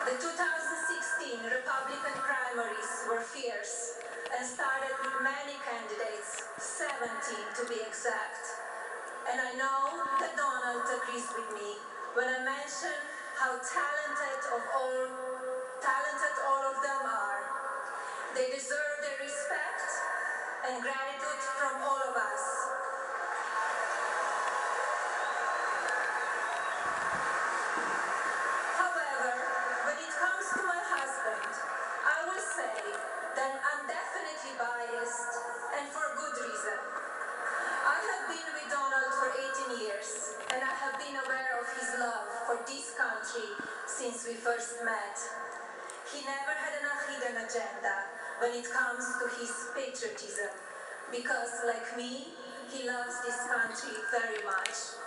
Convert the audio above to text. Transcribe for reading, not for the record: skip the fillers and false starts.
The 2016 Republican primaries were fierce and started with many candidates, 17 to be exact. And I know that Donald agrees with me when I mention how talented all of them are. They deserve their respect and gratitude from all of us. However, when it comes to my husband, I will say that I'm definitely biased, and for good reason. I have been with Donald for 18 years, and I have been aware of his love for this country since we first met. He never had a hidden agenda when it comes to his patriotism, because, like me, he loves this country very much.